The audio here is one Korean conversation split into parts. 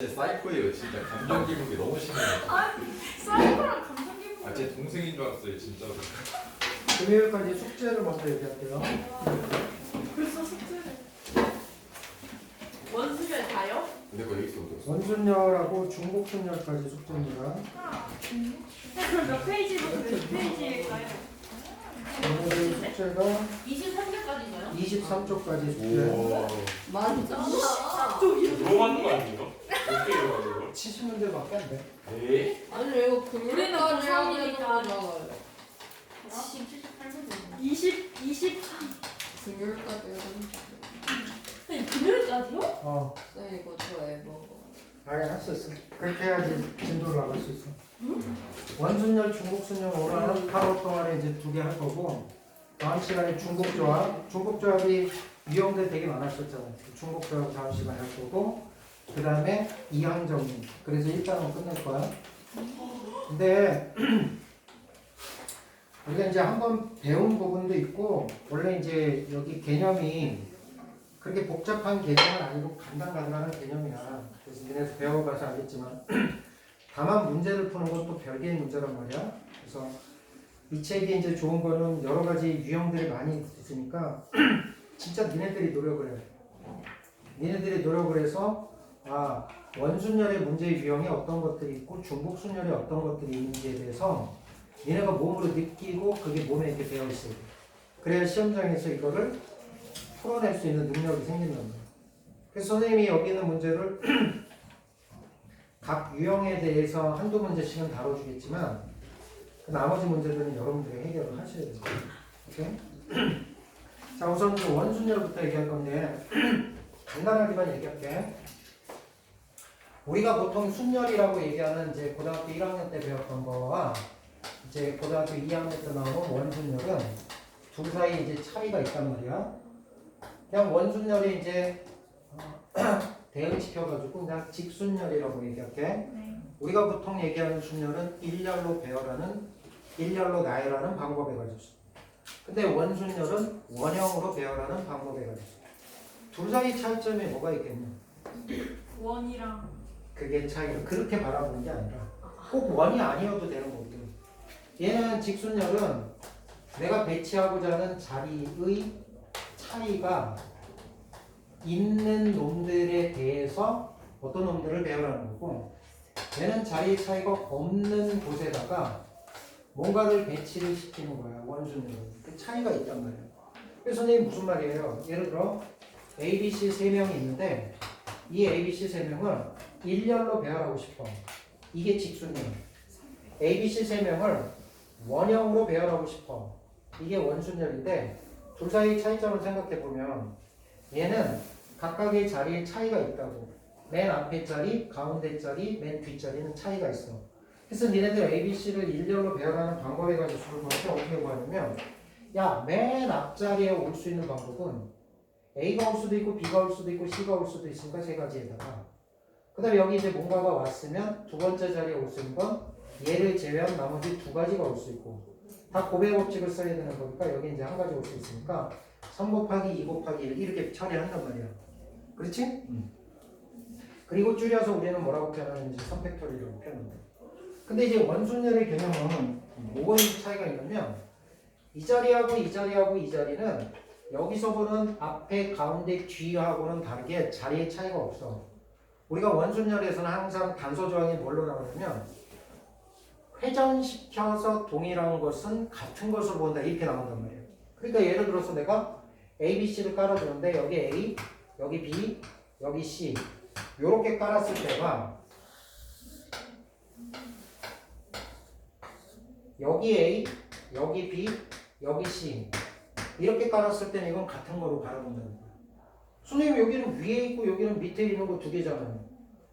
사이코예요. 진짜 감정 기복이 너무 심해요. 사이코랑 감정 기복. 제 동생인 줄 알았어요, 진짜로. 금요일까지 숙제를 먼저 얘기할게요. 벌써 숙제를. 원수별 다요? 근데 그거 여기 있어. 원순열하고 중복순열까지 숙제입니다. 그럼 몇 페이지부터 몇 페이지일까요? 오늘 숙제가 23개까지인가요? 23쪽까지 숙제. 오. 맞아. 들어가는 거 아니에요? 어떻게 들어가는 거? 70문제밖에 안 돼. 에? 아니 이거 우리는 금요일까지 해야 고3이니까. 되잖아요. 23. 금요일까지 해야 되는 금요일까지요? 쌤 이거 저 에버. 아예 할 수 있어. 그렇게 해야지 진도를 나갈 수 있어. 원순열, 중복순열 오늘 하루 동안에 이제 2개 할 거고 다음 시간에 중복조합. 중복조합이 유형들 되게 많았었잖아요. 중복조합 다음 시간에 할 거고 그 다음에 이항정리. 그래서 일단은 끝낼 거야. 근데 우리가 이제 한번 배운 부분도 있고 원래 이제 여기 개념이 그렇게 복잡한 개념은 아니고 간단간단한 개념이야. 그래서 니네 배워봐서 알겠지만 다만 문제를 푸는 건 또 별개의 문제란 말이야. 그래서 이 책이 이제 좋은 거는 여러 가지 유형들이 많이 있으니까 진짜 니네들이 노력을 해. 니네들이 노력을 해서 원순열의 문제 유형이 어떤 것들이 있고 중복순열이 어떤 것들이 있는지에 대해서 니네가 몸으로 느끼고 그게 몸에 이렇게 배어 있어요. 그래야 시험장에서 이거를 풀어낼 수 있는 능력이 생긴단 말이에요. 그래서 선생님이 여기 있는 문제를 각 유형에 대해서 한두 문제씩은 다뤄주겠지만 그 나머지 문제들은 여러분들이 해결을 하셔야 돼요. 오케이? 자, 우선 그 원순열부터 얘기할 건데 간단하게만 얘기할게. 우리가 보통 순열이라고 얘기하는 이제 고등학교 1학년 때 배웠던 거와 이제 고등학교 2학년 때 나오는 원순열은 둘 사이에 이제 차이가 있단 말이야. 그냥 원순열이 이제 대응시켜가지고 그냥 직순열이라고 얘기할게. 네. 우리가 보통 얘기하는 순열은 일렬로 배열하는 일렬로 나열하는 방법에 가졌어. 근데 원순열은 원형으로 배열하는 방법에 가졌어. 둘 사이 차이점이 뭐가 있겠냐? 원이랑 그게 차이가 그렇게 바라보는 게 아니라 꼭 원이 아니어도 되는 거거든. 얘는 직순열은 내가 배치하고자 하는 자리의 차이가 있는 놈들에 대해서 어떤 놈들을 배열하는 거고 얘는 자리의 차이가 없는 곳에다가 뭔가를 배치를 시키는 거야. 원순열은. 그 차이가 있단 말이야. 그래서 선생님 무슨 말이에요? 예를 들어 A, B, C 3명이 있는데 이 A, B, C 3명을 일렬로 배열하고 싶어. 이게 직순열. A, B, C 3명을 원형으로 배열하고 싶어. 이게 원순열인데 둘 사이 차이점을 생각해보면 얘는 각각의 자리에 차이가 있다고. 맨 앞에 자리, 가운데 자리, 맨 뒷자리는 차이가 있어. 그래서 니네들 A, B, C를 일렬로 배열하는 방법에 가지고 수를 볼 때 어떻게 구하냐면 야, 맨 앞자리에 올 수 있는 방법은 A가 올 수도 있고 B가 올 수도 있고 C가 올 수도 있으니까 세 가지에다가 그 다음에 여기 이제 뭔가가 왔으면 두 번째 자리에 올 수 있는 건 얘를 제외한 나머지 두 가지가 올 수 있고 다 곱의 법칙을 써야 되는 거니까 여기 이제 한 가지 올 수 있으니까 3 곱하기 2 곱하기 1 이렇게 처리한단 말이야. 그렇지? 그리고 줄여서 우리는 뭐라고 표현하는지 선팩토리라고 표현한다. 근데 이제 원순열의 개념은 뭐가 차이가 있냐면 이 자리하고 이 자리하고 이 자리는 여기서 보는 앞에 가운데 뒤하고는 다르게 자리의 차이가 없어. 우리가 원순열에서는 항상 단서 조항이 뭘로 나오냐면 회전시켜서 동일한 것은 같은 것으로 본다 이렇게 나온단 말이에요. 그러니까 예를 들어서 내가 A, B, C를 깔아주는데 여기 A, 여기 B, 여기 C 요렇게 깔았을 때가 여기 A, 여기 B, 여기 C 이렇게 깔았을 때는 이건 같은 거로 바라본다는 거예요. 선생님 여기는 위에 있고 여기는 밑에 있는 거 두 개잖아요.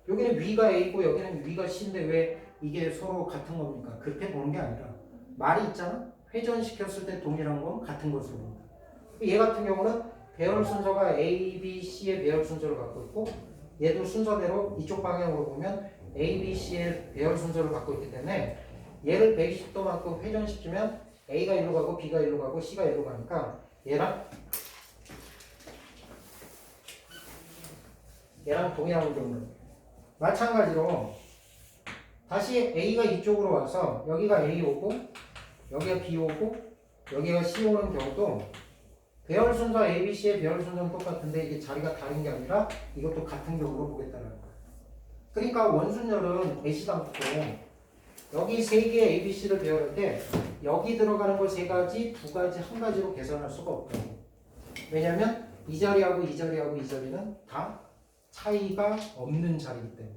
여기는 위가 A고 여기는 위가 C인데 왜 이게 서로 같은 겁니까? 그렇게 보는 게 아니라 말이 있잖아. 회전시켰을 때 동일한 건 같은 것으로 본다. 얘 같은 경우는 배열 순서가 A, B, C의 배열 순서를 갖고 있고 얘도 순서대로 이쪽 방향으로 보면 A, B, C의 배열 순서를 갖고 있기 때문에 얘를 120도만큼 회전시키면 A가 일로 가고 B가 일로 가고 C가 일로 가니까 얘랑 동일한 운동을 마찬가지로 다시 A가 이쪽으로 와서 여기가 A 오고 여기가 B 오고 여기가 C 오는 경우도 배열 순서 A, B, C의 배열 순서는 똑같은데 이게 자리가 다른 게 아니라 이것도 같은 경우로 보겠다는 거야. 그러니까 원순열은 A시도 않고 여기 세 개의 A, B, C를 배열할 때 여기 들어가는 거 세 가지, 두 가지, 한 가지로 계산할 수가 없다고. 왜냐면 이 자리하고 이 자리하고 이 자리는 다 차이가 없는 자리이기 때문에.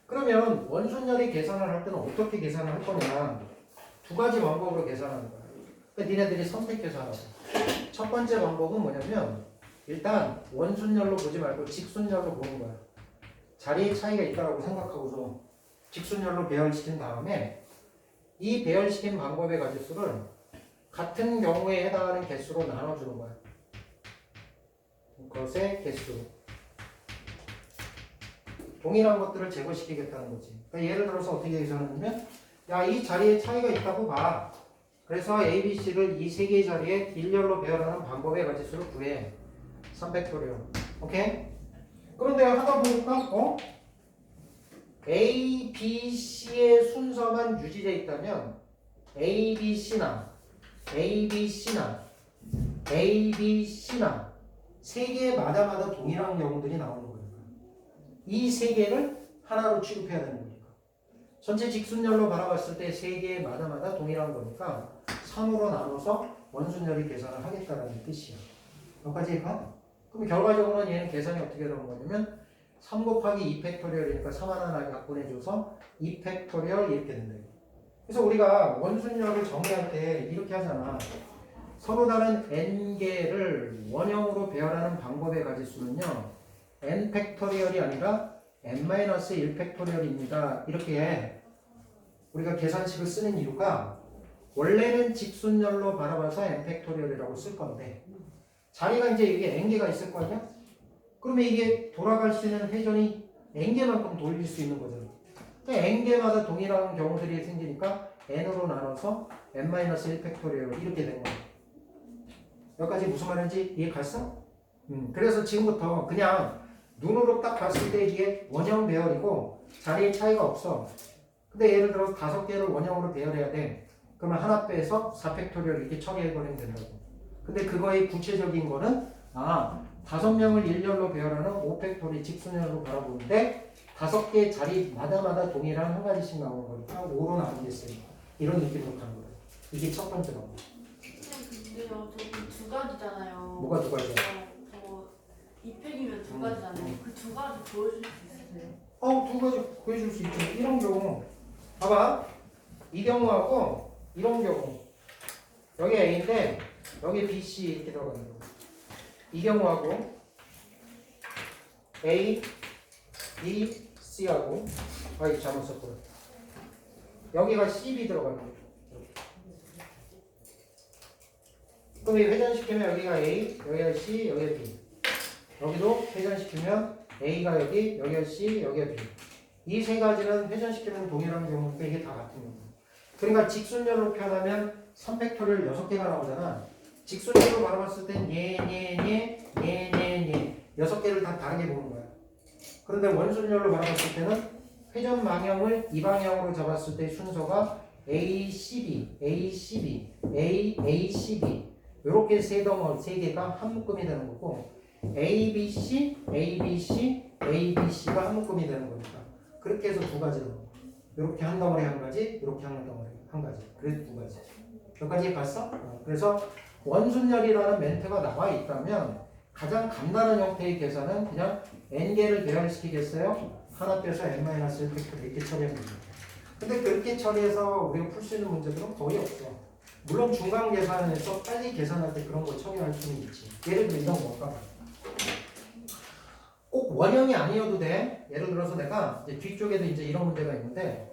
그러면 원순열이 계산을 할 때는 어떻게 계산을 할 거냐? 두 가지 방법으로 계산하는 거야. 그러니까 니네들이 선택해서 하라고. 첫 번째 방법은 뭐냐면 일단 원순열로 보지 말고 직순열로 보는 거야. 자리의 차이가 있다고 생각하고서 직순열로 배열시킨 다음에 이 배열시킨 방법의 가지수를 같은 경우에 해당하는 개수로 나눠주는 거야. 그것의 개수. 동일한 것들을 제거시키겠다는 거지. 그러니까 예를 들어서 어떻게 계산하냐면 야, 이 자리에 차이가 있다고 봐. 그래서 A, B, C를 이 세 개의 자리에 일렬로 배열하는 방법의 가지수를 구해. 3팩토리얼. 오케이? 그런데 하다 보니까 A, B, C의 순서만 유지되어 있다면 A, B, C나 A, B, C나 A, B, C나 세 개마다마다 동일한 경우들이 나오는 거예요. 이 세 개를 하나로 취급해야 되는 거니까. 전체 직순열로 바라봤을 때 세 개마다마다 동일한 거니까 3으로 나눠서 원순열이 계산을 하겠다는 뜻이야. 여기까지 가? 그럼 결과적으로는 얘는 계산이 어떻게 되는 거냐면 3 곱하기 2팩토리얼이니까 3 하나 약분해줘서 2팩토리얼 이렇게 된다. 그래서 우리가 원순열을 정의할 때 이렇게 하잖아. 서로 다른 n개를 원형으로 배열하는 방법의 가지수는요. n 팩토리얼이 아니라 n-1 팩토리얼입니다. 이렇게 우리가 계산식을 쓰는 이유가 원래는 직순열로 바라봐서 n 팩토리얼이라고 쓸 건데 자리가 이제 이게 n개가 있을 거 아니야? 그러면 이게 돌아갈 수 있는 회전이 n개만큼 돌릴 수 있는 거잖아. 그러니까 n개마다 동일한 경우들이 생기니까 n으로 나눠서 n-1 팩토리얼 이렇게 된 거야. 여기까지 무슨 말인지 이해 갔어? 그래서 지금부터 그냥 눈으로 딱 봤을 때 이게 원형 배열이고 자리에 차이가 없어. 근데 예를 들어서 5개를 원형으로 배열해야 돼. 그러면 하나 빼서 4팩토리얼 이렇게 처리해버리면 된다고. 근데 그거의 구체적인 거는 5명을 일렬로 배열하는 5팩토리 직순열로 바라보는데 5개의 자리마다마다 동일한 한 가지씩 나오는 거니까 5로 나누겠어요. 이런 느낌으로 가는 거예요. 이게 첫 번째 방법. 근데요, 저기 두 가지잖아요. 뭐가 두 가지야? 저 2팩이면 두 가지잖아요. 그 두 가지 보여줄 수 있으세요? 두 가지 보여줄 수 있죠. 이런 경우 봐봐. 이 경우하고 이런 경우 여기 A인데 여기 B, C 이렇게 들어가는 경우 이 경우하고 A, B, C하고 이거 잘못 썼구나. 여기가 C, B 들어가는 거죠. 그럼 이 회전시키면 여기가 A, 여기가 C, 여기가 B. 여기도 회전시키면 A가 여기, 여기가 C, 여기가 B. 이 세 가지는 회전시키면 동일한 경우인데 이게 다 같은 경우. 그러니까 직순열로 표현하면 3팩토리얼 6개가 나오잖아. 직순열로 바라봤을 땐 예, 6개를 다 다르게 보는 거야. 그런데 원순열로 바라봤을 때는 회전 방향을 이 방향으로 잡았을 때 순서가 A, C, B, A, C, B, A, A, C, B 이렇게 세 개가 한 묶음이 되는 거고 A, B, C, A, B, C, A, B, C가 한 묶음이 되는 거니까 그렇게 해서 두 가지로 이렇게 한 덩어리 한 가지, 이렇게 한 덩어리 한 가지. 그래서 두 가지. 여기까지 봤어? 그래서 원순열이라는 멘트가 나와 있다면 가장 간단한 형태의 계산은 그냥 n개를 배열시키겠어요? 하나 빼서 n-1 팩토리얼 이렇게 처리하면 됩니다. 근데 그렇게 처리해서 우리가 풀 수 있는 문제들은 거의 없어. 물론 중간 계산에서 빨리 계산할 때 그런 거 처리할 수는 있지. 예를 들어 이런 거가 꼭 원형이 아니어도 돼. 예를 들어서 내가 이제 뒤쪽에도 이제 이런 문제가 있는데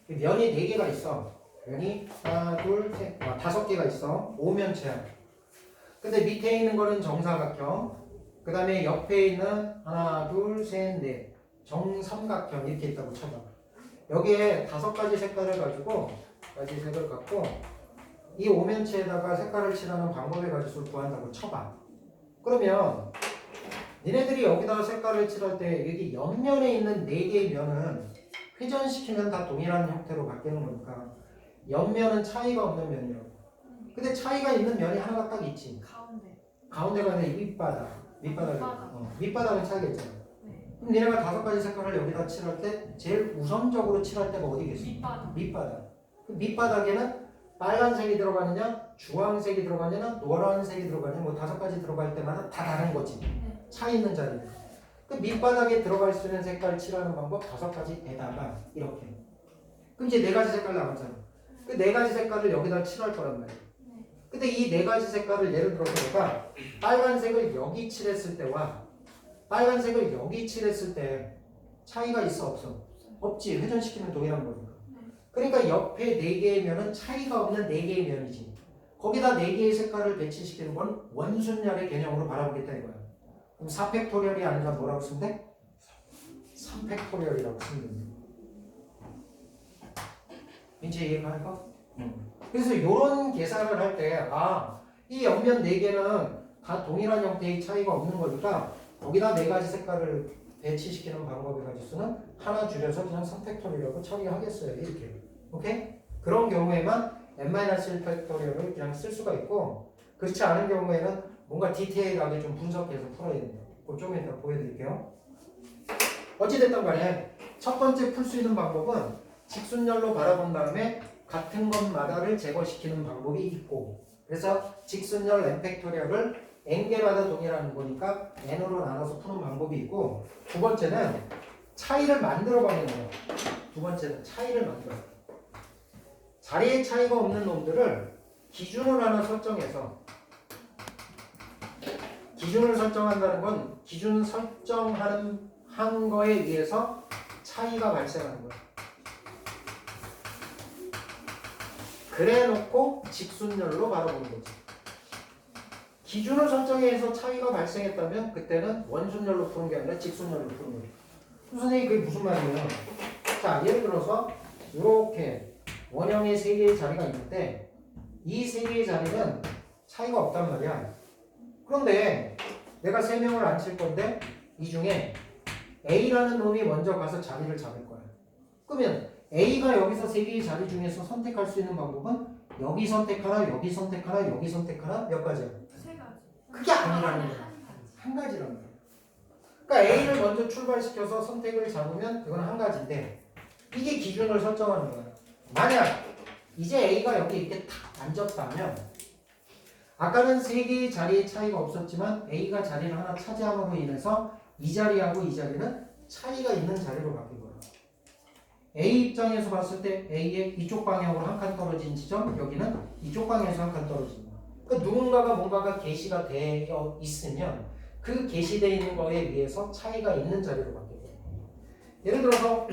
면이 4개가 있어. 면이 하나, 둘, 셋, 5개가 있어. 5면체야. 근데 밑에 있는 거는 정사각형. 그 다음에 옆에 있는 하나, 둘, 셋, 넷 정삼각형 이렇게 있다고 쳐봐. 여기에 5가지 색깔을 가지고 색을 갖고 이 오면체에다가 색깔을 칠하는 방법의 가지수를 구한다고 쳐봐. 그러면 니네들이 여기다가 색깔을 칠할 때 여기 옆면에 있는 4개의 면은 회전시키면 다 동일한 형태로 바뀌는 거니까 옆면은 차이가 없는 면이라고. 근데 차이가 있는 면이 하나가 딱 있지. 가운데가 아니라 밑바닥은 차이가 있잖아. 네. 그럼 니네가 5가지 색깔을 여기다 칠할 때 제일 우선적으로 칠할 때가 어디겠어? 밑바닥. 밑바닥. 그 밑바닥에는 빨간색이 들어가느냐, 주황색이 들어가느냐, 노란색이 들어가느냐, 뭐 5가지 들어갈 때마다 다 다른 거지. 네. 차이 있는 자리. 그 밑바닥에 들어갈 수 있는 색깔 칠하는 방법 5가지에다가 이렇게. 그럼 이제 4가지 색깔 남았잖아. 그 4가지 색깔을 여기다 칠할 거란 말이야. 근데 이 4가지 색깔을 예를 들어서 내가 빨간색을 여기 칠했을 때와 빨간색을 여기 칠했을 때 차이가 있어 없어? 없지. 회전시키면 동일한 거니까. 그러니까 옆에 4개의 면은 차이가 없는 4개의 면이지. 거기다 4개의 색깔을 배치시키는 건 원순열의 개념으로 바라보겠다 이거야. 그럼 4팩토리얼이 아니라 뭐라고 쓰면 돼? 3팩토리얼이라고 쓰면 됩니다. 이제 이해가? 그래서 이런 계산을 할 때 이 옆면 4개는 다 동일한 형태의 차이가 없는 거니까 거기다 4가지 색깔을 배치시키는 방법의 가지수는 하나 줄여서 그냥 3팩토리얼이라고 처리하겠어요. 이렇게. 오케이? 그런 경우에만 n-1팩토리얼을 그냥 쓸 수가 있고 그렇지 않은 경우에는 뭔가 디테일하게 좀 분석해서 풀어야 됩니다. 그거 좀 이따 보여드릴게요. 어찌됐든 간에 첫 번째 풀 수 있는 방법은 직순열로 바라본 다음에 같은 것마다를 제거시키는 방법이 있고 그래서 직순열 n팩토리얼을 n개마다 동일한 거니까 n으로 나눠서 푸는 방법이 있고 두 번째는 차이를 만들어버리는 거예요. 두 번째는 차이를 만들어. 자리에 차이가 없는 놈들을 기준을 하나 설정해서 기준을 설정한다는 건 기준 설정하는 한 거에 의해서 차이가 발생하는 거예요. 그래 놓고 직순열로 바라보는 거지. 기준을 설정해서 차이가 발생했다면 그때는 원순열로 푸는 게 아니라 직순열로 푸는 거예요. 선생님 그게 무슨 말이에요? 자 예를 들어서 이렇게 원형의 3개의 자리가 있는데 이 3개의 자리는 차이가 없단 말이야. 그런데 내가 3명을 앉힐 건데 이 중에 A라는 놈이 먼저 가서 자리를 잡을 거야. 그러면 A가 여기서 3개의 자리 중에서 선택할 수 있는 방법은 여기 선택하나 여기 선택하나 여기 선택하나 몇 가지야? 3가지. 그게 아니라는 거야. 한 가지라는 거야. 그러니까 A를 먼저 출발시켜서 선택을 잡으면 그건 한 가지인데 이게 기준을 설정하는 거야. 만약 이제 A가 여기 이렇게 탁 앉았다면 아까는 3개의 자리의 차이가 없었지만 A가 자리를 하나 차지함으로 인해서 이 자리하고 이 자리는 차이가 있는 자리로 바뀐 거야. A 입장에서 봤을 때 A의 이쪽 방향으로 한 칸 떨어진 지점, 여기는 이쪽 방향에서 한 칸 떨어진 거야. 그러니까 누군가가 뭔가가 게시가 되어 있으면 그 게시되어 있는 거에 의해서 차이가 있는 자리로 바뀌는 거야. 예를 들어서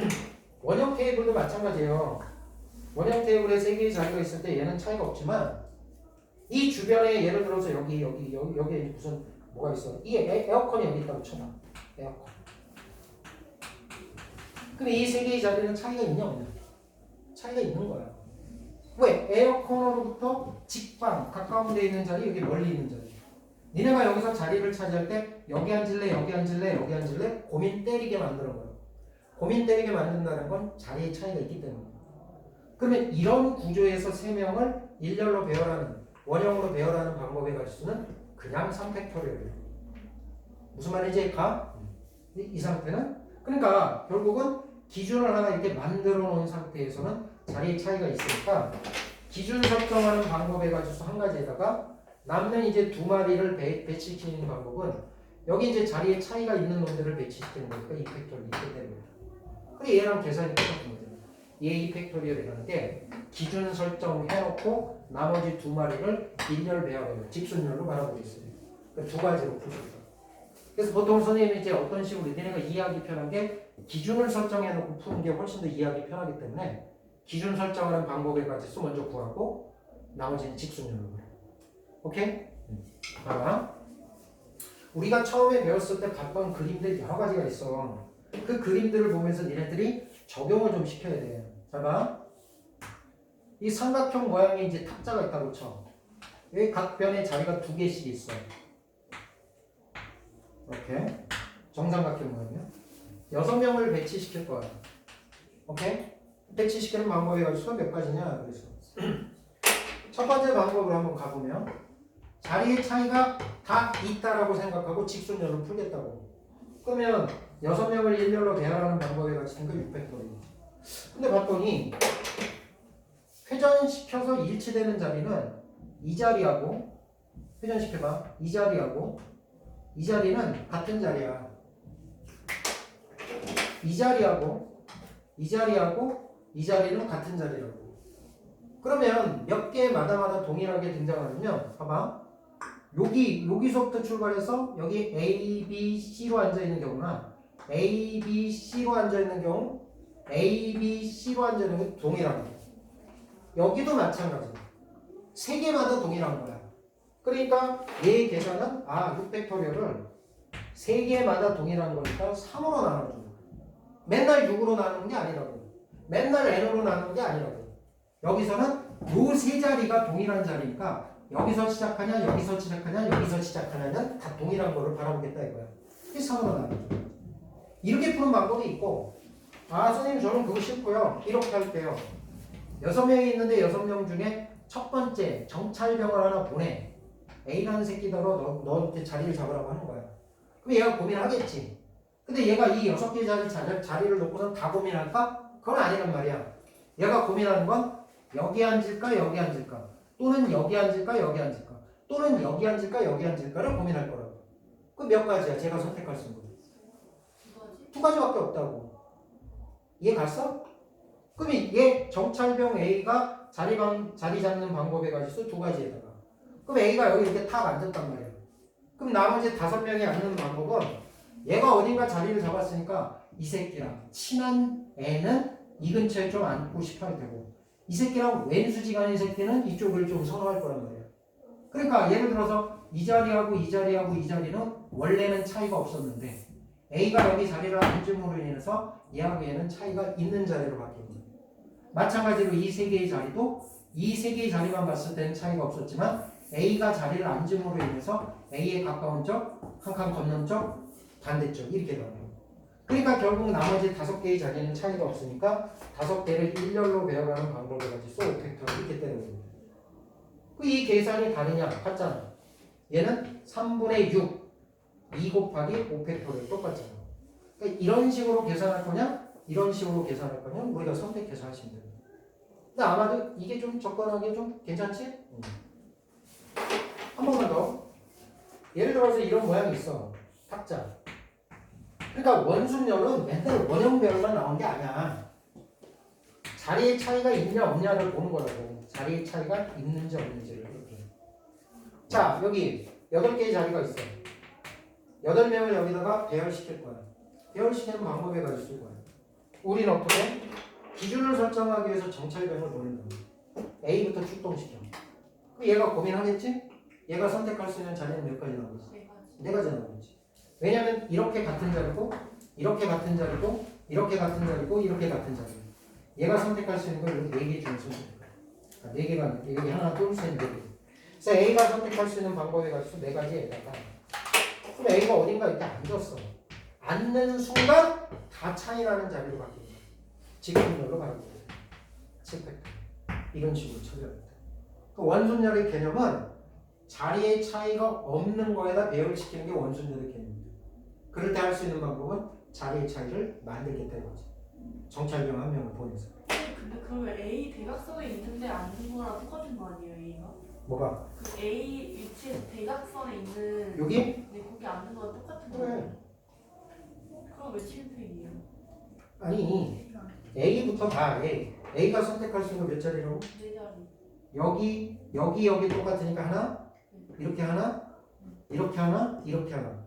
원형 테이블도 마찬가지예요. 원형 테이블에 3개의 자리가 있을 때 얘는 차이가 없지만 이 주변에 예를 들어서 여기 무슨 뭐가 있어? 이 에어컨이 여기 있다고 쳐봐. 에어컨. 근데 이 3개의 자리는 차이가 있냐 없냐? 차이가 있는 거야. 왜? 에어컨으로부터 직방, 가까운 데 있는 자리, 여기 멀리 있는 자리. 니네가 여기서 자리를 차지할 때 여기 앉을래, 여기 앉을래, 여기 앉을래? 고민 때리게 만드는 거야. 고민 때리게 만든다는 건 자리의 차이가 있기 때문이야. 그러면 이런 구조에서 3명을 일렬로 배열하는, 원형으로 배열하는 방법의 가지수는 그냥 3팩토리얼이에요. 무슨 말인지 가? 이 상태는? 그러니까 결국은 기준을 하나 이렇게 만들어 놓은 상태에서는 자리의 차이가 있으니까 기준 설정하는 방법의 가지수 한 가지에다가 남는 이제 2마리를 배치시키는 방법은 여기 이제 자리에 차이가 있는 놈들을 배치시키는 거니까 이 팩토리얼이 있기 때문입니다. 그래 얘랑 계산이 똑같은 거죠. 얘 이 팩토리얼이라는 게 기준 설정해놓고 나머지 2마리를 일렬 배열해요. 직순열로 바라보고 있어요. 그러니까 2가지로 풀어요. 그래서 보통 선생님이 이제 어떤 식으로 니네가 이해하기 편한 게 기준을 설정해놓고 푸는 게 훨씬 더 이해하기 편하기 때문에 기준 설정하는 방법의 가지수 먼저 구하고 나머지는 직순열로 그래. 오케이? 자, 우리가 처음에 배웠을 때 봤던 그림들 여러 가지가 있어. 그 그림들을 보면서 니네들이 적용을 좀 시켜야 돼. 자 봐. 이 삼각형 모양의 이제 탁자가 있다고 쳐. 여기 각 변에 자리가 2개씩 있어. 이렇게 정삼각형 모양이야. 6명을 배치시킬 거야. 오케이? 배치시키는 방법이 가지고 몇 가지냐? 그래서 첫 번째 방법으로 한번 가보면 자리의 차이가 다 있다라고 생각하고 직선열을 풀겠다고. 그러면 6명을 일렬로 배열하는 방법에 가지고 6팩토리지. 근데 봤더니 회전시켜서 일치되는 자리는 이 자리하고 회전시켜봐. 이 자리하고 이 자리는 같은 자리야. 이 자리하고 이 자리하고 이 자리는 같은 자리라고. 그러면 몇 개마다마다 동일하게 등장하냐면 봐봐. 여기서부터 출발해서 여기 A, B, C로 앉아있는 경우나 A, B, C로 앉아있는 경우 A, B, C로 앉아있는 경우 동일하게. 여기도 마찬가지야. 3개마다 동일한 거야. 그러니까 얘의 계산은 6팩토리얼을 3개마다 동일한 거니까 3으로 나눠줘. 맨날 6으로 나누는 게 아니라고. 맨날 n으로 나누는 게 아니라고. 여기서는 요 3자리가 동일한 자리니까 여기서 시작하냐 여기서 시작하냐 여기서 시작하냐는 다 동일한 거를 바라보겠다 이거야. 이게 3으로 나눠줘. 이렇게 푸는 방법이 있고 선생님 저는 그거 싫고요. 이렇게 할게요. 6명이 있는데 6명 중에 첫 번째 정찰병을 하나 보내. A라는 새끼더러 너한테 자리를 잡으라고 하는 거야. 그럼 얘가 고민하겠지. 근데 얘가 이 6개 자리를 놓고선 다 고민할까? 그건 아니란 말이야. 얘가 고민하는 건 여기 앉을까 여기 앉을까 또는 여기 앉을까 여기 앉을까 또는 여기 앉을까 여기 앉을까를 고민할 거라고. 그 몇 가지야 제가 선택할 수 있는 거. 2가지밖에 없다고. 이해 갔어? 그럼 얘 정찰병 A가 자리 잡는 방법에 가지고 2가지에다가 그럼 A가 여기 이렇게 탁 앉았단 말이야. 그럼 나머지 5명이 앉는 방법은 얘가 어딘가 자리를 잡았으니까 이 새끼랑 친한 애는 이 근처에 좀 앉고 싶어 할 테고 이 새끼랑 왼수지간의 새끼는 이쪽을 좀 선호할 거란 말이야. 그러니까 예를 들어서 이 자리하고 이 자리하고 이 자리는 원래는 차이가 없었는데 A가 여기 자리를 앉음으로 인해서 얘하고 얘는 차이가 있는 자리로 바뀌는 거야. 마찬가지로 이 3개의 자리도 이 3개의 자리만 봤을 때는 차이가 없었지만 A가 자리를 앉음으로 인해서 A에 가까운 쪽, 한 칸 건넌 쪽, 반대쪽 이렇게 나와요. 그러니까 결국 나머지 5개의 자리는 차이가 없으니까 5개를 일렬로 배열하는 방법을 가지고 5팩터를 이렇게 떼는 겁니다. 이 계산이 다르냐? 같잖아. 얘는 3분의 6, 2 곱하기 5팩터를 똑같잖아. 그러니까 이런 식으로 계산할 거냐? 이런 식으로 계산할 거냐? 우리가 선택해서 하시면 됩니다. 근데 아마도 이게 좀 접근하기 좀 괜찮지? 한 번만 더. 예를 들어서 이런 모양이 있어. 탁자. 그러니까 원순열은 맨날 원형별만 나온 게 아니야. 자리의 차이가 있냐 없냐를 보는 거라고. 자리의 차이가 있는지 없는지를 이렇게. 자, 여기 8개의 자리가 있어. 8명을 여기다가 배열시킬 거야. 배열시키는 방법에 가지고 쓸 거야. 우리는 어떻게? 기준을 설정하기 위해서 정찰병을 보낸다. A부터 출동시켜. 그럼 얘가 고민하겠지? 얘가 선택할 수 있는 자리는 몇 가지 나오겠지? 4가지 나오겠지. 왜냐면 이렇게 같은 자리고 이렇게 같은 자리고 이렇게 같은 자리고 이렇게 같은 자리. 얘가 선택할 수 있는 걸 4개 중에 선택할 거야. 4개가 여기 하나 둘 셋 4개. 그래서 A가 선택할 수 있는 방법에 가지고 4가지에다가 그럼 A가 어딘가 이렇게 앉았어. 앉는 순간 다 차이나는 자리로 바뀌는 거야. 직분열로 바뀌는 거야. 칠팩터. 이런 식으로 처리합니다. 그 원순열의 개념은 자리의 차이가 없는 거에다 배열시키는 게 원순열의 개념입니다. 그럴 때 할 수 있는 방법은 자리의 차이를 만들겠다는 거지. 정찰병 한 명을 보내서. 근데 그러면 A 대각선에 있는데 앉는 거랑 똑같은 거 아니에요, A가? 뭐가? 그 A 위치에 대각선에 있는 여기? 네, 거기 앉는 거랑 똑같은 그래. 거예요. 그럼 왜 7팩이에요? 아니 A부터 봐. A가 선택할 수 있는 몇 자리라고? 4자리. 여기 똑같으니까 하나? 이렇게 하나? 이렇게 하나? 이렇게 하나.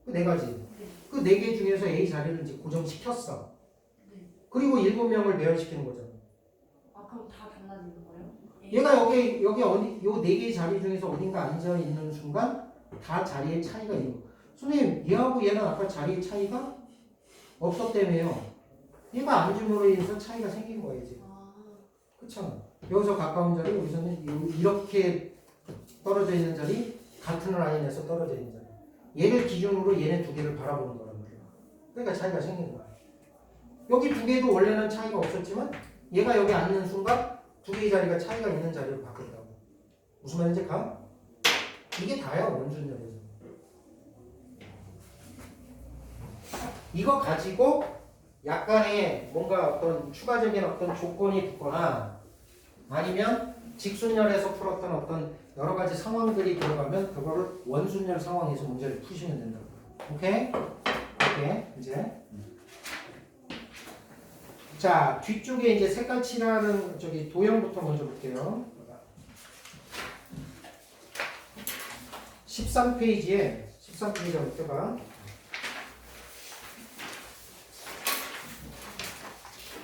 그 4가지. 그 4개 중에서 A 자리를 이제 고정시켰어. 네. 그리고 7명을 배열시키는 거잖아. 그럼 다 달라지는 거예요? 얘가 여기 어디 요 4개의 자리 중에서 어딘가 앉아 있는 순간 다 자리의 차이가 있는 거. 선생님, 얘하고 얘는 아까 자리의 차이가 없었다며요. 얘가 앉음으로 인해서 차이가 생긴 거예요, 지금. 그렇잖아. 여기서 가까운 자리, 여기서는 이렇게 떨어져 있는 자리, 같은 라인에서 떨어져 있는 자리. 얘를 기준으로 얘네 두 개를 바라보는 거란 말이야. 그러니까 차이가 생기는 거야. 여기 두 개도 원래는 차이가 없었지만 얘가 여기 앉는 순간 두 개의 자리가 차이가 있는 자리로 바뀌었다고. 무슨 말인지 가? 이게 다야 원준열에서. 이거 가지고 약간의 뭔가 어떤 추가적인 어떤 조건이 붙거나 아니면 직순열에서 풀었던 어떤 여러 가지 상황들이 들어가면 그거를 원순열 상황에서 문제를 푸시면 된다고. 오케이? 오케이. 이제 자 뒤쪽에 이제 색깔 칠하는 저기 도형부터 먼저 볼게요. 13페이지에 13페이지 한번 펴봐.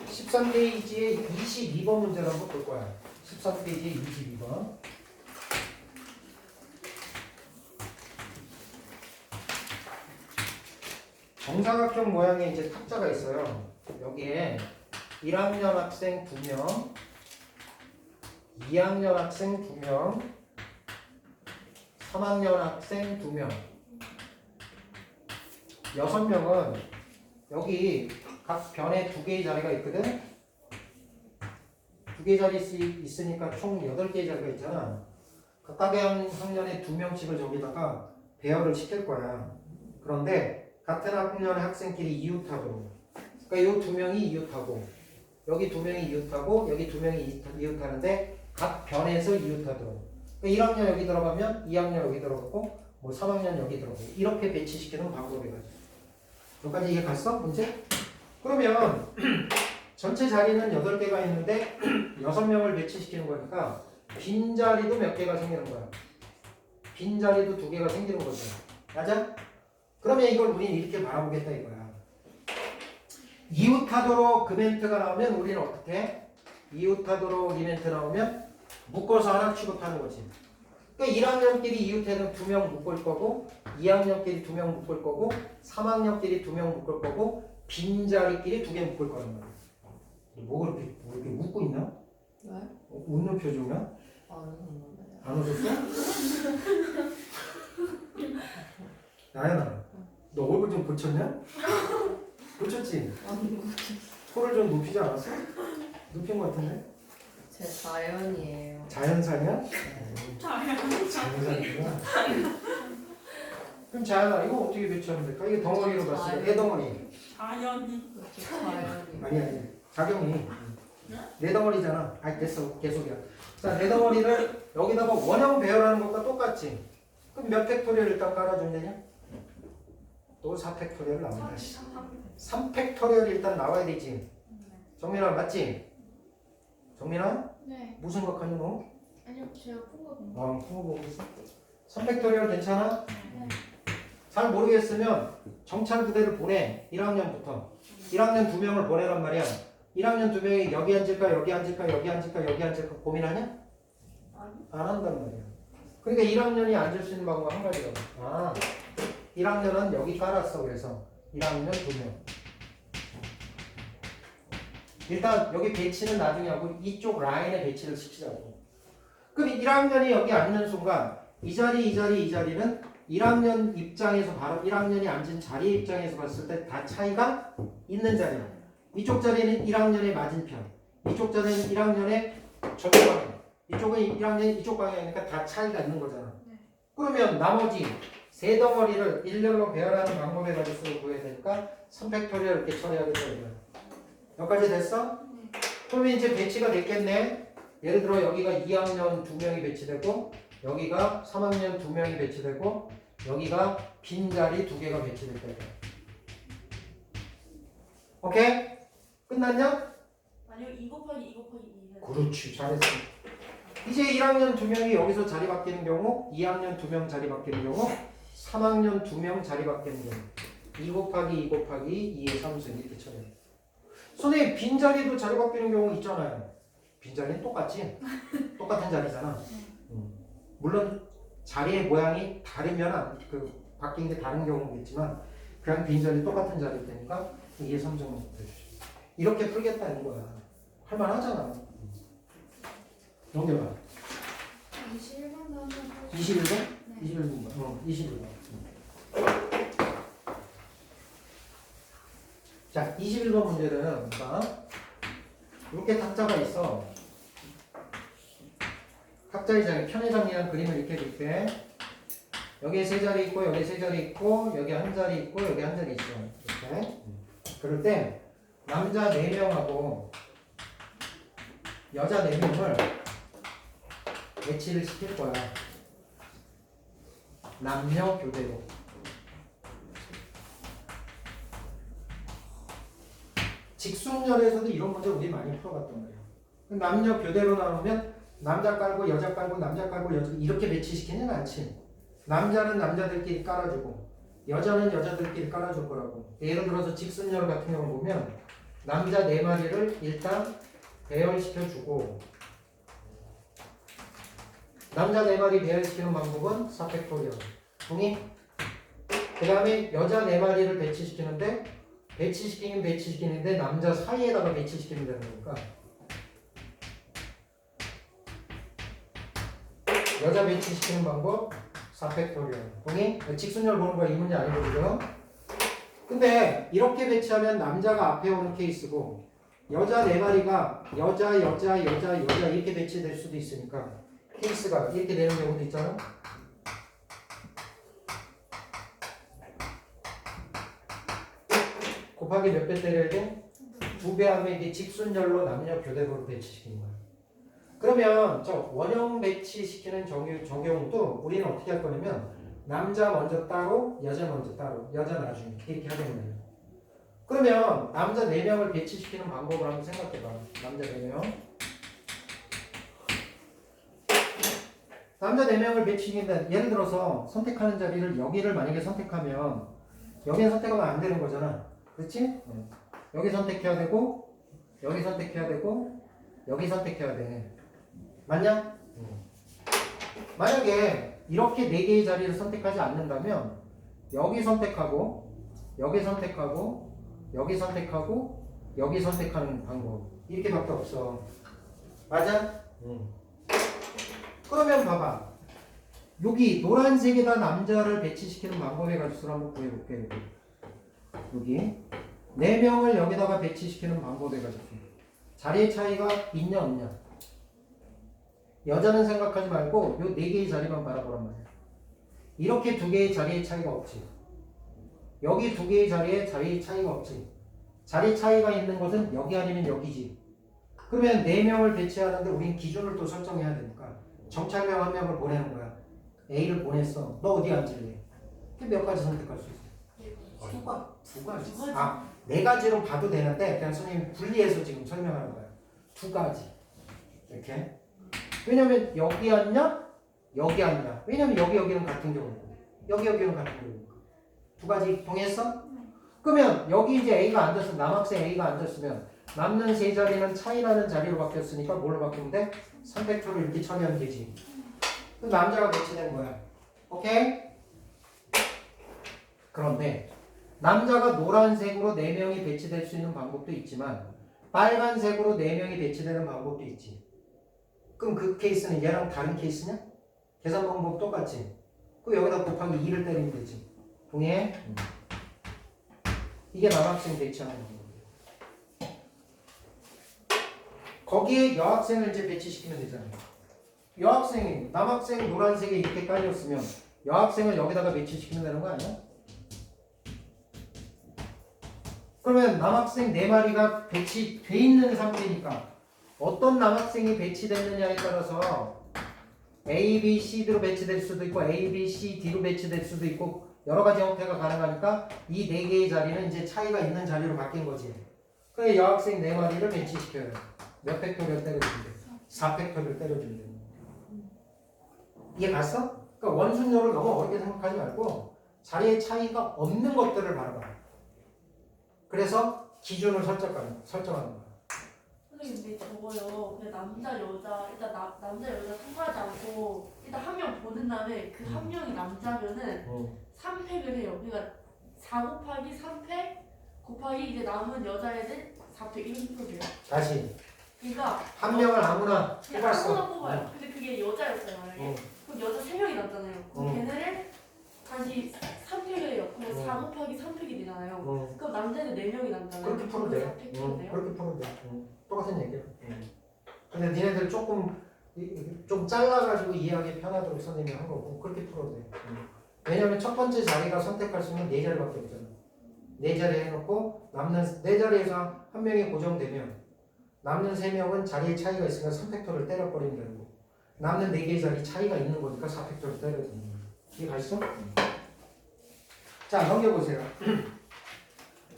13페이지에 22번 문제를 한번 볼 거야. 13페이지에 22번. 정사각형 모양의 이제 탁자가 있어요. 여기에 1학년 학생 2명, 2학년 학생 2명, 3학년 학생 2명, 6명은 여기 각 변에 2개의 자리가 있거든. 2개의 자리 있으니까 총 8개의 자리가 있잖아. 각각의 학년에 2명씩을 저기다가 배열을 시킬 거야. 그런데 같은 학년의 학생끼리 이웃하도록. 그러니까 이 2명이 이웃하고 여기 2명이 이웃하고 여기 2명이 이웃하는데 각 변에서 이웃하도록. 그러니까 1학년 여기 들어가면 2학년 여기 들어가고 뭐 3학년 여기 들어가고 이렇게 배치시키는 방법이거든. 여기까지 이해 갔어? 문제? 그러면 전체 자리는 8개가 있는데 6명을 배치시키는 거니까 빈자리도 몇 개가 생기는 거야. 빈자리도 2개가 생기는 거죠. 맞아? 그러면 이걸 우리는 이렇게 바라보겠다 이거야. 이웃하도록 그 멘트가 나오면 우리는 어떻게 해? 이웃하도록 이 멘트 나오면 묶어서 하나 취급하는 거지. 그러니까 1학년끼리 이웃해는 2명 묶을 거고 2학년끼리 2명 묶을 거고 3학년끼리 2명 묶을 거고 빈자리끼리 2개 묶을 거란 말이야. 뭐 이렇게 웃고 있나? 왜? 웃는 표정이야? 안 웃었는데. 안 웃었어? 나연아, 너 얼굴 좀 고쳤냐? 고쳤지? 안 웃었어. 코를 좀 높이지 않았어? 높인 것 같은데? 제 자연이에요. 자연산이야? 자연산이구나. 그럼 자연아, 이거 어떻게 배치하면 될까? 이게 덩어리로 봤을 때 해덩어리. 자연이. 제 자연이. 아니 작용이 네 덩어리잖아. 아 됐어 계속이야. 자, 네 덩어리를 여기다가 원형 배열하는 것과 똑같지. 그럼 몇 팩토리얼 일단 깔아주면 되냐? 또 4팩토리얼 나온다. 3팩토리얼 일단 나와야 되지. 정민아 맞지? 정민아? 네. 뭐 생각하니 너? 아니요, 제가 푼거 본. 푼거 보고 있어? 3팩토리얼 괜찮아? 네. 잘 모르겠으면 정찰 그대를 보내. 1학년부터 1학년 2명을 보내란 말이야. 1학년 2명이 여기 앉을까 여기 앉을까 여기 앉을까 여기 앉을까 고민하냐? 아니. 안 한단 말이야. 그러니까 1학년이 앉을 수 있는 방법 한 가지라고. 아, 1학년은 여기 깔았어. 그래서 1학년 2명. 일단 여기 배치는 나중에 하고 이쪽 라인에 배치를 시키자고. 그럼 1학년이 여기 앉는 순간 이 자리는 1학년 입장에서 바로 1학년이 앉은 자리 입장에서 봤을 때 다 차이가 있는 자리야. 이쪽 자리는 1학년의 맞은편, 이쪽 자리는 1학년의 저쪽 방향, 이쪽은 1학년 이쪽 방향이니까 다 차이가 있는 거잖아. 그러면 나머지 세 덩어리를 일렬로 배열하는 방법에 가지고 구해야 되니까 3팩토리얼 이렇게 처리하겠다 이거야. 여기까지 됐어? 그러면 이제 배치가 됐겠네. 예를 들어 여기가 2학년 2명이 배치되고 여기가 3학년 2명이 배치되고 여기가 빈자리 2개가 배치될 거야. 오케이? 끝났냐? 아니요, 2 곱하기 2 곱하기 2. 그렇지, 잘했어. 이제 1학년 2명이 여기서 자리 바뀌는 경우 2학년 2명 자리 바뀌는 경우 3학년 2명 자리 바뀌는 경우 2 곱하기 2 곱하기 2의 3승 이렇게 처리해. 선생님 빈자리도 자리 바뀌는 경우 있잖아요. 빈자리는 똑같지? 똑같은 자리잖아. 물론 자리의 모양이 다르면 바뀐 게 다른 경우도 있지만 그냥 빈자리 똑같은 자리일 테니까 2의 3승을 해주시죠. 이렇게 풀겠다는 거야. 할만하잖아. 넘겨봐. 21번 나오면 21번? 네. 21번. 21번. 자, 21번 문제는 봐. 이렇게 탁자가 있어. 탁자이잖아요. 편의점이랑 그림을 이렇게 줄게. 여기에 세 자리 있고, 여기 세 자리 있고, 여기 한 자리 있고, 여기 한 자리 있어. 이렇게. 그럴 때 남자 4명하고 여자 4명을 매치를 시킬 거야. 남녀 교대로. 직순열에서도 이런 문제 우리 많이 풀어봤단 말이야. 남녀 교대로 나오면 남자 깔고 여자 깔고 남자 깔고 여자 이렇게 매치시키는 않지. 남자는 남자들끼리 깔아주고 여자는 여자들끼리 깔아줄 거라고. 예를 들어서 직순열 같은 경우 보면 남자 4마리를 일단 배열시켜주고 남자 4마리 배열시키는 방법은 4팩토리얼. 동의? 그 다음에 여자 4마리를 배치시키는데 남자 사이에다가 배치시키면 되는 거니까 여자 배치시키는 방법 4팩토리얼. 동의? 직순열 보는 거야. 이 문제 아니거든요. 근데 이렇게 배치하면 남자가 앞에 오는 케이스고 여자 4마리가 여자 이렇게 배치될 수도 있으니까 케이스가 이렇게 되는 경우도 있잖아. 곱하기 몇 배 때려야 돼? 2배 하면 이게 직순열로 남녀 교대로 배치시키는 거야. 그러면 저 원형 배치시키는 적용도 우리는 어떻게 할 거냐면 남자 먼저 따로 여자 먼저 따로 여자 나중에 이렇게 하겠네요. 그러면 남자 4명을 배치시키는 방법을 한번 생각해봐. 남자 4명 남자 4명을 배치시킨다. 예를 들어서 선택하는 자리를 여기를 만약에 선택하면 여기는 선택하면 안 되는 거잖아. 그렇지? 여기 선택해야 되고 여기 선택해야 되고 여기 선택해야 돼. 맞냐? 만약에 이렇게 4개의 자리를 선택하지 않는다면 여기 선택하고 여기 선택하고 여기 선택하고 여기 선택하는 방법 이렇게밖에 없어. 맞아? 그러면 봐봐. 여기 노란색에다 남자를 배치시키는 방법에 가지고 한번 구해볼게. 여기 4명을 여기다가 배치시키는 방법에 가지고 자리의 차이가 있냐 없냐. 여자는 생각하지 말고 요 4개의 자리만 바라보란 말이야. 이렇게 2개의 자리의 차이가 없지. 여기 2개의 자리에 자리의 차이가 없지. 자리 차이가 있는 것은 여기 아니면 여기지. 그러면 4명을 배치하는데 우린 기준을 또 설정해야 되니까 정찰병 1명을 보내는 거야. A를 보냈어. 너 어디 앉을래? 몇 가지 선택할 수 있어? 두 가지. 아, 4가지로 봐도 되는데 그냥 선생님이 분리해서 지금 설명하는 거야. 2가지. 이렇게. 왜냐면 여기 앉냐? 여기 앉냐? 왜냐면 여기는 같은 경우고 여기는 같은 경우니까. 2가지 동의했어? 그러면 여기 이제 A가 앉았으면 남학생 A가 앉았으면 남는 3자리는 차이나는 자리로 바뀌었으니까 뭘로 바뀌면 돼? 3팩토를 이렇게 처리하면 되지. 그럼 남자가 배치된 거야. 오케이? 그런데 남자가 노란색으로 4명이 배치될 수 있는 방법도 있지만 빨간색으로 4명이 배치되는 방법도 있지. 그럼 그 케이스는 얘랑 다른 케이스냐? 계산 방법 똑같지? 그럼 여기다 곱하기 2를 때리면 되지. 동의해? 이게 남학생 배치하는 방법이에요. 거기에 여학생을 이제 배치시키면 되잖아요. 여학생이 남학생 노란색에 이렇게 깔렸으면 여학생을 여기다가 배치시키면 되는 거 아니야? 그러면 남학생 4마리가 배치돼 있는 상태니까 어떤 남학생이 배치됐느냐에 따라서 A, B, C로 배치될 수도 있고 A, B, C, D로 배치될 수도 있고 여러 가지 형태가 가능하니까 이 4개의 자리는 이제 차이가 있는 자리로 바뀐 거지. 그래서 여학생 4마리를 배치시켜요. 몇 팩토리얼 때려주면 돼? 4팩토리얼 때려주면 돼. 이해 갔어? 그러니까 원순열을 너무 어렵게 생각하지 말고 자리의 차이가 없는 것들을 바라봐. 그래서 기준을 설정하는 거야. 선생님 근데 저거요 그냥 남자 여자 일단 남자 여자 통과하지 않고 일단 한 명 보는 다음에 그 한 명이 남자면은 3팩을 해요. 그러니까 4 곱하기 3팩 곱하기 이제 남은 여자애들 4팩 1%예요. 다시 그러니까 한 명을 아무나 그냥 뽑았어. 아무나 뽑아요. 근데 그게 여자였어요 만약에. 어. 그럼 여자 3명이 남잖아요. 그럼 어. 걔네를 다시 3팩을 해요. 그럼 어. 4 곱하기 3팩이 되잖아요. 어. 그럼 남자는 4명이 남잖아요. 그렇게 풀면 돼. 4팩 풀면 돼요? 그렇게 풀면 돼. 똑같은 얘기야. 근데 니네들 조금 좀 잘라가지고 이해하기 편하도록 선생님이 한 거고 그렇게 풀어도 돼. 왜냐면 첫 번째 자리가 선택할 수 있는 4자리밖에 없잖아. 4자리 해놓고 남는 4자리에서 한 명이 고정되면 남는 3명은 자리에 차이가 있으니까 3팩터를 때려버리면 되고 남는 4개의 자리 차이가 있는 거니까 4팩터를 때려야 되는 거야. 이해 가시죠? 자, 넘겨보세요.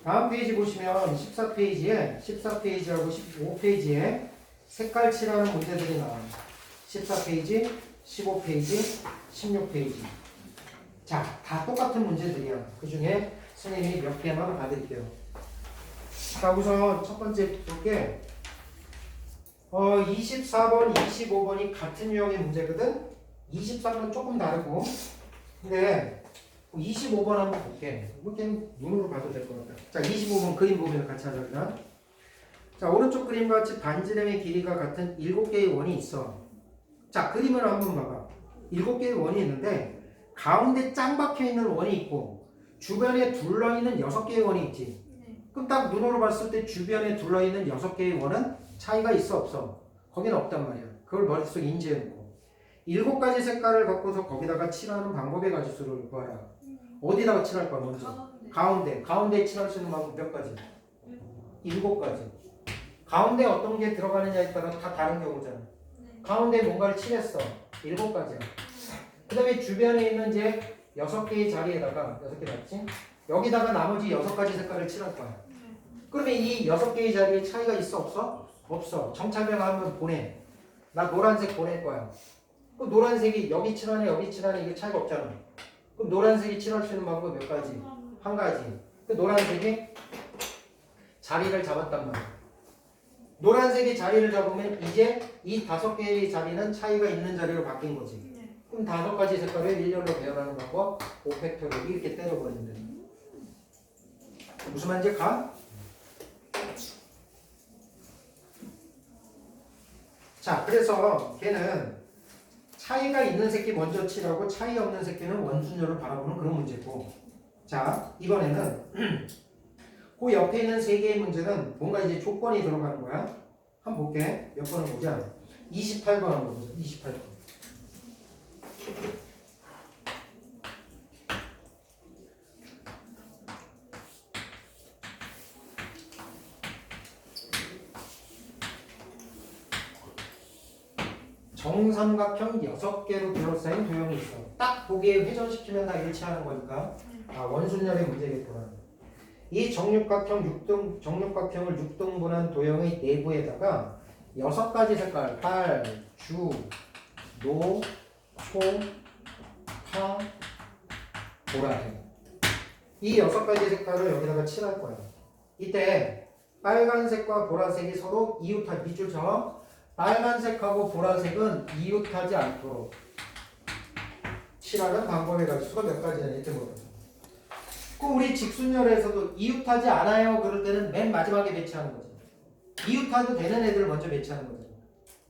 다음 페이지 보시면 14페이지하고 15페이지에 색깔 칠하는 문제들이 나와요. 14페이지, 15페이지, 16페이지. 자, 다 똑같은 문제들이야. 그 중에 선생님이 몇 개만 봐드릴게요. 자, 우선 첫 번째 볼게. 24번, 25번이 같은 유형의 문제거든? 23번 조금 다르고. 근데 25번 한번 볼게. 이렇게 눈으로 봐도 될 것 같다. 자, 25번 그림 보면 같이 하자, 그냥. 자, 오른쪽 그림과 같이 반지름의 길이가 같은 7개의 원이 있어. 자, 그림을 한번 봐봐. 7개의 원이 있는데 가운데 짱 박혀 있는 원이 있고 주변에 둘러 있는 6개의 원이 있지. 그럼 딱 눈으로 봤을 때 주변에 둘러 있는 6개의 원은 차이가 있어 없어? 거기는 없단 말이야. 그걸 머릿속에 인지해 놓고 7가지 색깔을 갖고서 거기다가 칠하는 방법의 가지수를 구하라. 어디다가 칠할 거야 먼저? 가운데 칠할 수 있는 방법 몇 가지? 7가지. 가운데 어떤 게 들어가느냐에 따라 다 다른 경우잖아. 가운데 뭔가를 칠했어. 7가지야. 그 다음에 주변에 있는 이제 6개의 자리에다가 6개 맞지? 여기다가 나머지 6가지 색깔을 칠할 거야. 그러면 이 6개의 자리에 차이가 있어 없어? 없어. 정찰병 한번 보내. 나 노란색 보낼 거야. 그럼 노란색이 여기 칠하네 여기 칠하네 이게 차이가 없잖아. 그럼 노란색이 칠할 수 있는 방법 몇 가지? 한 가지. 그 노란색이 자리를 잡았단 말이야. 노란색이 자리를 잡으면 이제 이 5개의 자리는 차이가 있는 자리로 바뀐 거지. 그럼 5가지 색깔을 일렬로 배열하는 방법 5팩토리얼 이렇게 때려버리면 돼. 무슨 말인지 가? 자, 그래서 걔는 차이가 있는 새끼 먼저 칠하고 차이 없는 새끼는 원순열을 바라보는 그런 문제고. 자, 이번에는 그 옆에 있는 3개의 문제는 뭔가 이제 조건이 들어가는 거야. 한번 볼게. 몇 번을 보자. 28번 한번 보자. 28번. 정삼각형 6개로 둘러싸인 도형이 있어. 딱 보기에 회전시키면 다 일치하는 거니까 원순열의 문제겠구나. 이 정육각형을 6등분한 도형의 내부에다가 6가지 색깔 빨, 주, 노, 초, 파, 보라색 이 6가지 색깔을 여기다가 칠할 거야. 이때 빨간색과 보라색이 서로 이웃하지. 밑줄 쳐. 빨간색하고 보라색은 이웃하지 않도록 칠하는 방법의 가지수가 몇 가지냐 이렇게 물어봤어. 그럼 우리 직순열에서도 이웃하지 않아요 그럴 때는 맨 마지막에 배치하는 거지. 이웃하도 되는 애들을 먼저 배치하는 거지.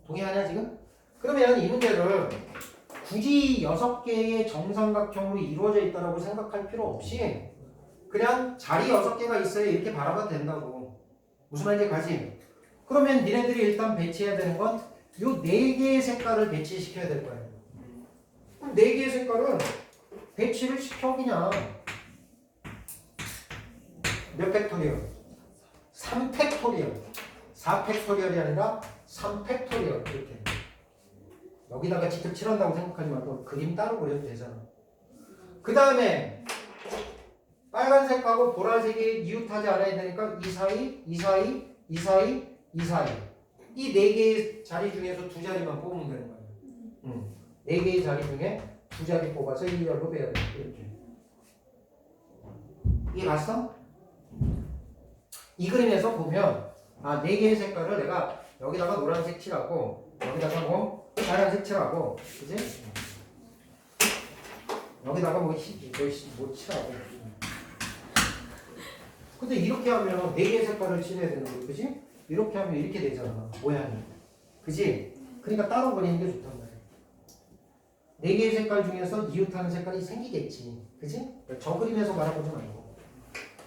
동의하냐 지금? 그러면 이 문제를 굳이 6개의 정삼각형으로 이루어져 있다고 생각할 필요 없이 그냥 자리 6개가 있어야 이렇게 바라봐도 된다고. 무슨 말인지 가지? 그러면 니네들이 일단 배치해야 되는 건 요 4개의 색깔을 배치시켜야 될 거예요. 그럼 4개의 색깔은 배치를 시켜 그냥. 몇 팩토리얼? 3팩토리얼. 4팩토리얼이 아니라 3팩토리얼 이렇게. 여기다가 직접 칠한다고 생각하지 말고 그림 따로 그려도 되잖아. 그 다음에 빨간색하고 보라색이 이웃하지 않아야 되니까 이 사이, 이 사이, 이 사이, 이 사이. 이 4개의 자리 중에서 2자리만 뽑으면 되는 거예요. 4개의 자리 중에 2자리 뽑아서 일렬로 배열해. 이렇게. 이해 갔어? 이 그림에서 보면 4개의 색깔을 내가 여기다가 노란색 칠하고 여기다가 뭐 파란색 칠하고 그지? 여기다가 뭐 칠하고 근데 이렇게 하면 4개의 색깔을 칠해야 되는 거지 그지? 이렇게 하면 이렇게 되잖아. 모양이. 그지? 그러니까 따로 그리는 게 좋단 말이야. 네 개의 색깔 중에서 이웃하는 색깔이 생기겠지. 그지? 저 그림에서 말해보지 말고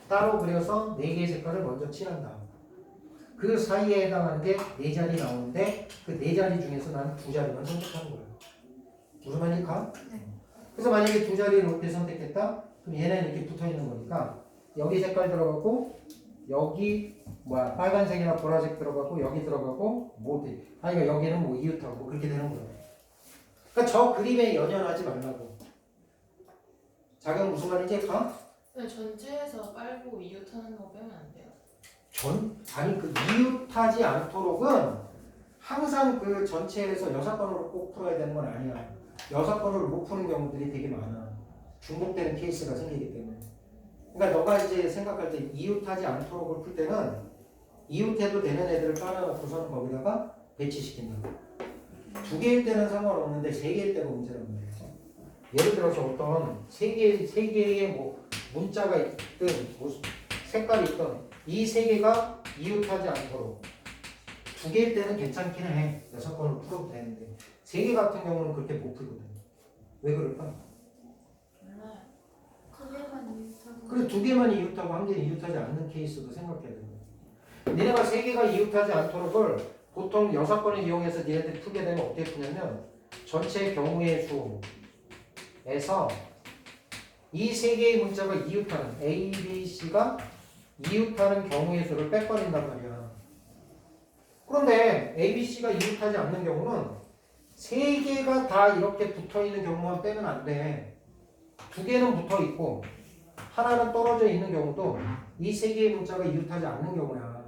따로 그려서 네 개의 색깔을 먼저 칠한 다음 그 사이에 해당하는 게 네 자리 나오는데 그 네 자리 중에서 나는 두 자리만 선택하는 거야. 무슨 말일까? 그래서 만약에 두 자리를 이렇게 선택했다? 그럼 얘는 이렇게 붙어 있는 거니까 여기 색깔 들어가고 여기 뭐야 빨간색이나 보라색 들어가고 여기 들어가고 뭐 아니 여기는 뭐 이웃하고 뭐 그렇게 되는 거야. 그러니까 저 그림에 연연하지 말라고. 자기는 무슨 말인지 가? 네, 전체에서 빨고 이웃하는 거 빼면 안 돼요? 아니 그 이웃하지 않도록은 항상 그 전체에서 6번으로 꼭 풀어야 되는 건 아니야. 6번으로 못 푸는 경우들이 되게 많아. 중복되는 케이스가 생기기 때문에. 그러니까 너가 이제 생각할 때 이웃하지 않도록을 풀 때는 이웃해도 되는 애들을 깔아놓고서는 거기다가 배치시킨다. 두 개일 때는 상관없는데 세 개일 때가 문제란 말이야. 예를 들어서 어떤 세 개의 뭐 문자가 있든 뭐 색깔이 있든 이 세 개가 이웃하지 않도록 두 개일 때는 괜찮긴 해. 6번을 풀어도 되는데 세 개 같은 경우는 그렇게 못 풀거든. 왜 그럴까? 몰라요. 그게만 이웃하고. 그래 두 개만 이웃하고 한 개는 이웃하지 않는 케이스도 생각해야 되는 거야. 니네가 세 개가 이웃하지 않도록을 보통 6번을 이용해서 니네들이 풀게 되면 어떻게 푸냐면 전체 경우의 수에서 이 세 개의 문자가 이웃하는 A, B, C가 이웃하는 경우의 수를 빼버린단 말이야. 그런데 A, B, C가 이웃하지 않는 경우는 세 개가 다 이렇게 붙어있는 경우만 빼면 안 돼. 두 개는 붙어있고 하나는 떨어져 있는 경우도 이 세 개의 문자가 이웃하지 않는 경우야.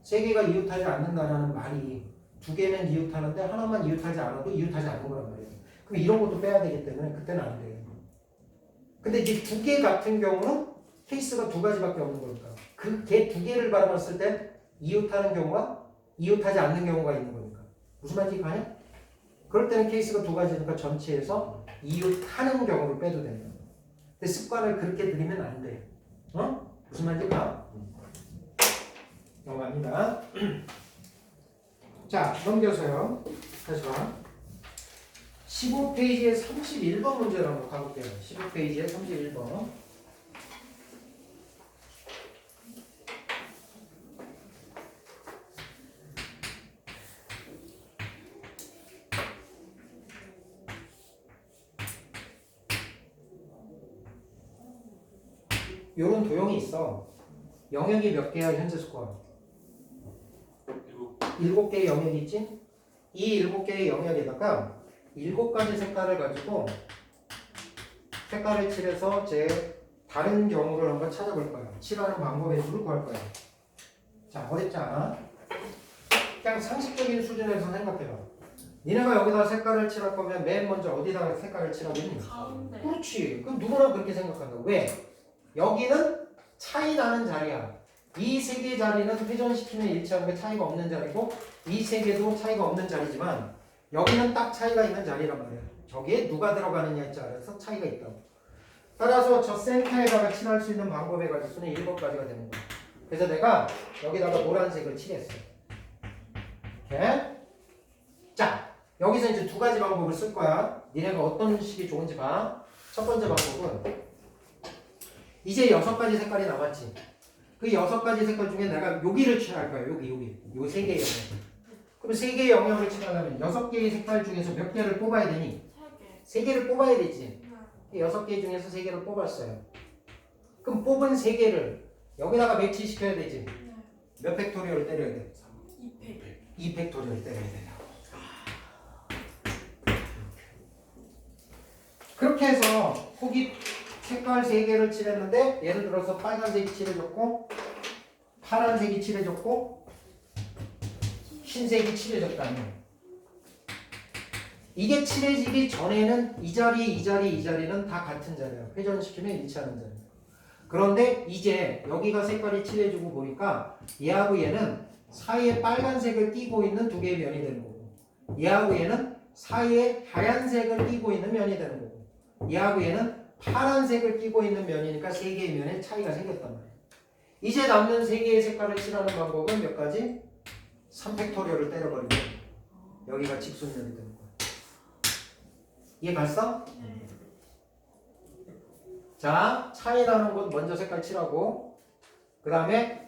세 개가 이웃하지 않는다는 말이 두 개는 이웃하는데 하나만 이웃하지 않아도 이웃하지 않는 거란 말이야. 그럼 이런 것도 빼야 되기 때문에 그때는 안 돼. 근데 이제 두 개 같은 경우는 케이스가 두 가지밖에 없는 거니까 그 개 두 개를 바라봤을 때 이웃하는 경우와 이웃하지 않는 경우가 있는 거니까 무슨 말인지 가냐? 그럴 때는 케이스가 두 가지니까 전체에서 이웃하는 경우를 빼도 된다. 근데 습관을 그렇게 들이면 안 돼. 어? 무슨 말인지 가? 넘어갑니다. 자, 넘겨서요. 다시 봐. 15페이지에 31번 문제로 한번 가볼게요. 15페이지에 31번. 요런 도형이 있어. 영역이 몇 개야, 현재 스코어? 7개의 영역이 있지? 이 7개의 영역에다가 7가지 색깔을 가지고 색깔을 칠해서 제 다른 경우를 한번 찾아볼 거야. 칠하는 방법의 수를 구할 거야. 자, 어렵지 않아? 그냥 상식적인 수준에서 생각해봐. 니네가 여기다 색깔을 칠할 거면 맨 먼저 어디다가 색깔을 칠하겠니? 가운데. 그렇지. 그럼 누구나 그렇게 생각한다. 왜? 여기는 차이 나는 자리야. 이 세 개의 자리는 회전시키면 일치하는 게 차이가 없는 자리고 이 세 개도 차이가 없는 자리지만 여기는 딱 차이가 있는 자리란 말이야. 저기에 누가 들어가느냐에 따라서 차이가 있다고. 따라서 저 센터에다가 칠할 수 있는 방법의 가지수는 7가지가 되는 거야. 그래서 내가 여기다가 노란색을 칠했어. 이렇게. 자, 여기서 이제 두 가지 방법을 쓸 거야. 니네가 어떤 식이 좋은지 봐. 첫 번째 방법은 이제 6가지 색깔이 남았지. 그 6가지 색깔 중에 내가 여기를 칠할 거야. 여기. 요 3개의 영역. 그럼 3개의 영역을 칠하려면 6개의 색깔 중에서 몇 개를 뽑아야 되니? 3개. 3개를 뽑아야 되지. 6개 중에서 3개를 뽑았어요. 그럼 뽑은 3개를 여기다가 매치시켜야 되지. 몇 팩토리얼 때려야 돼? 2팩. 2팩토리얼 때려야 된다고. 그렇게 해서 거기 색깔 3개를 칠했는데 예를 들어서 빨간색이 칠해졌고 파란색이 칠해졌고 흰색이 칠해졌다면 이게 칠해지기 전에는 이 자리는 다 같은 자리야. 회전시키면 일치하는 자리야. 그런데 이제 여기가 색깔이 칠해지고 보니까 얘하고 얘는 사이에 빨간색을 띠고 있는 두 개의 면이 되는 거고 얘하고 얘는 사이에 하얀색을 띠고 있는 면이 되는 거고 얘하고 얘는 파란색을 띠고 있는 면이니까 세 개의 면에 차이가 생겼단 말이야. 이제 남는 3개의 색깔을 칠하는 방법은 몇 가지? 3팩토리얼을 때려버리고 여기가 직선열이 되는 거야. 이해 갔어? 네. 자, 차이 나는 곳 먼저 색깔 칠하고 그 다음에